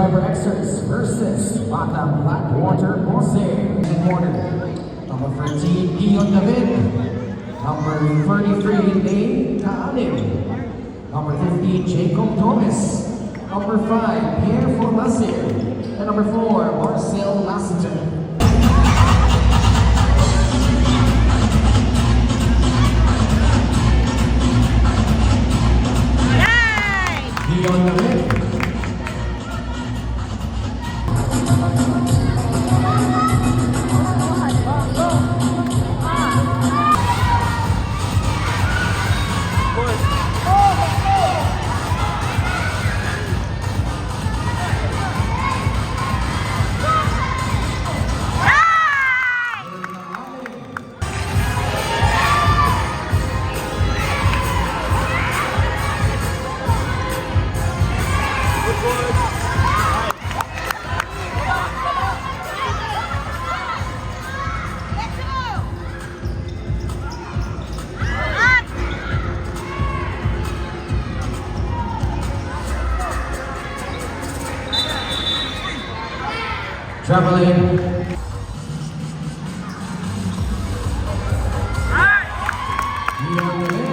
Survivor Xers versus Batang Blackwater Jose. Corner. Number 13, Ion David. Number 33, Dave Kaalim. Number 15, Jacob Gomez. Number 5, Pierre Formasir. And number 4, Marcel Lassiter. Ion David. Traveling. Ion David.